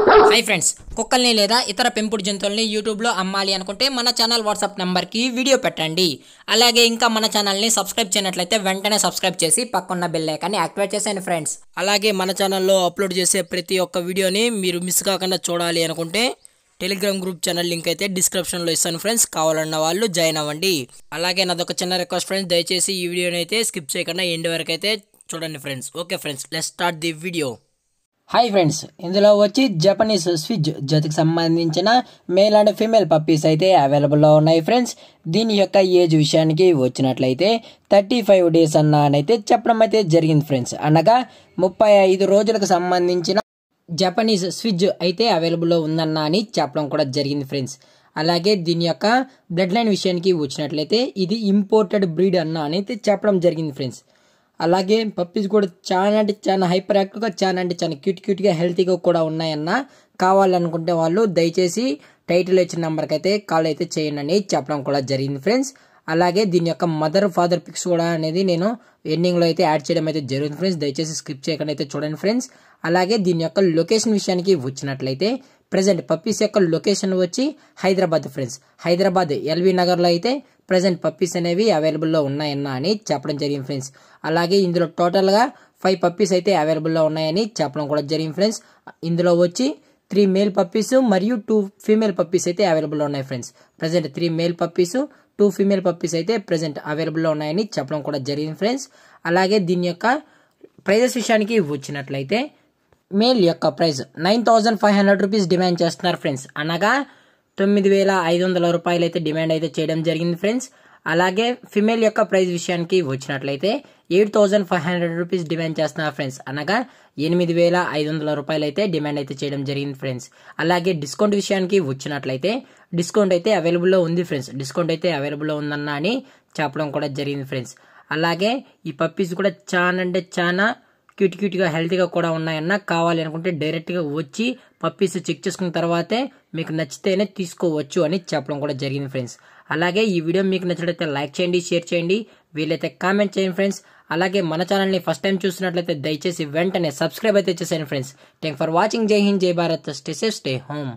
Hi friends, కుక్కల్ని లేదా ఇతర పెంపుడు జంతువుల్ని యూట్యూబ్లో అమ్మాలి అనుకుంటే మన ఛానల్ వాట్సాప్ నెంబర్కి వీడియో పెట్టండి. అలాగే ఇంకా మన ఛానల్ని సబ్స్క్రైబ్ చేయనట్లయితే వెంటనే సబ్స్క్రైబ్ చేసి పక్కన్న బెల్ ఐకాన్ని యాక్టివేట్ చేసేయండి ఫ్రెండ్స్. అలాగే మన ఛానల్లో అప్లోడ్ చేసే ప్రతి ఒక్క వీడియోని మీరు మిస్ కాకుండా చూడాలి అనుకుంటే టెలిగ్రామ్ గ్రూప్ ఛానల్ లింక్ అయితే డిస్క్రిప్షన్లో ఇస్తాను ఫ్రెండ్స్. కావాలన్న వాళ్ళు జాయిన్ అవ్వండి. అలాగే నాదొక చిన్న రిక్వెస్ట్ ఫ్రెండ్స్, దయచేసి ఈ వీడియోని అయితే స్కిప్ చేయకుండా ఎండ్ వరకు అయితే చూడండి friends. Okay friends, let's start the video. Hi friends, ఇందులో వచ్చి జపనీస్ స్విజ్ జాతికి సంబంధించిన మేల్ అండ్ ఫీమేల్ పప్పీస్ అయితే అవైలబుల్లో ఉన్నాయి ఫ్రెండ్స్. దీని యొక్క ఏజ్ విషయానికి వచ్చినట్లయితే 35 డేస్ అయితే చెప్పడం అయితే జరిగింది ఫ్రెండ్స్. అనగా 35 రోజులకు సంబంధించిన జపనీస్ స్విజ్ అయితే అవైలబుల్లో ఉందన్న అని చెప్పడం కూడా జరిగింది ఫ్రెండ్స్. అలాగే దీని యొక్క బ్లడ్ లైన్ విషయానికి వచ్చినట్లయితే ఇది ఇంపోర్టెడ్ బ్రీడ్ అయితే చెప్పడం జరిగింది ఫ్రెండ్స్. అలాగే పప్పీస్ కూడా చాలా హైపర్ యాక్టివ్గా చాలా క్యూట్గా హెల్తీగా కూడా ఉన్నాయన్న. కావాలనుకుంటే వాళ్ళు దయచేసి టైటిల్ ఇచ్చిన నెంబర్కి అయితే కాల్ అయితే చేయండి అని చెప్పడం కూడా జరిగింది ఫ్రెండ్స్. అలాగే దీని యొక్క మదర్ ఫాదర్ పిక్స్ కూడా అనేది నేను ఎండింగ్లో అయితే యాడ్ చేయడం అయితే జరుగుతుంది ఫ్రెండ్స్. దయచేసి స్కిప్ చేయకుండా అయితే చూడండి ఫ్రెండ్స్. అలాగే దీని యొక్క లొకేషన్ విషయానికి వచ్చినట్లయితే ప్రజెంట్ పప్పీస్ యొక్క లొకేషన్ వచ్చి హైదరాబాద్ ఫ్రెండ్స్. హైదరాబాద్ ఎల్బీ నగర్లో అయితే ప్రజెంట్ పప్పీస్ అనేవి అవైలబుల్లో ఉన్నాయన్న అని చెప్పడం జరిగింది ఫ్రెండ్స్. అలాగే ఇందులో టోటల్గా 5 పప్పీస్ అయితే అవైలబుల్లో ఉన్నాయని చెప్పడం కూడా జరిగింది ఫ్రెండ్స్. ఇందులో వచ్చి 3 మేల్ పప్పీస్ మరియు 2 ఫీమేల్ పప్పీస్ అయితే అవైలబుల్లో ఉన్నాయి friends. Present 3 male puppies 2 female puppies అయితే ప్రజెంట్ అవైలబుల్లో ఉన్నాయని చెప్పడం కూడా జరిగింది ఫ్రెండ్స్. అలాగే దీని యొక్క ప్రైజెస్ విషయానికి వచ్చినట్లయితే మేల్ యొక్క ప్రైస్ 9,500 రూపీస్ డిమాండ్ చేస్తున్నారు ఫ్రెండ్స్. అనగా 9,500 రూపాయలు అయితే డిమాండ్ అయితే చేయడం జరిగింది ఫ్రెండ్స్. అలాగే ఫిమేల్ యొక్క ప్రైస్ విషయానికి వచ్చినట్లయితే 8,500 రూపీస్ డిమాండ్ చేస్తున్నారు ఫ్రెండ్స్. అనగా 8,500 రూపాయలు అయితే డిమాండ్ అయితే చేయడం జరిగింది ఫ్రెండ్స్. అలాగే డిస్కౌంట్ విషయానికి వచ్చినట్లయితే డిస్కౌంట్ అయితే అవైలబుల్లో ఉంది ఫ్రెండ్స్. డిస్కౌంట్ అయితే అవైలబుల్లో ఉందన్న అని చెప్పడం కూడా జరిగింది ఫ్రెండ్స్. అలాగే ఈ పప్పీస్ కూడా చాలా క్యూట్గా హెల్తీగా కూడా ఉన్నాయన్న. కావాలి అనుకుంటే డైరెక్ట్గా వచ్చి పప్పీస్ చెక్ చేసుకున్న తర్వాతే మీకు నచ్చితేనే తీసుకోవచ్చు అని చెప్పడం కూడా జరిగింది ఫ్రెండ్స్. అలాగే ఈ వీడియో మీకు నచ్చినట్లయితే లైక్ చేయండి, షేర్ చేయండి, వీలైతే కామెంట్ చేయండి ఫ్రెండ్స్. అలాగే మన ఛానల్ని ఫస్ట్ టైం చూసినట్లయితే దయచేసి వెంటనే సబ్స్క్రైబ్ అయితే చేసేయండి ఫ్రెండ్స్. Thank for watching. జై హింద్, జై Bharat, stay safe, stay home.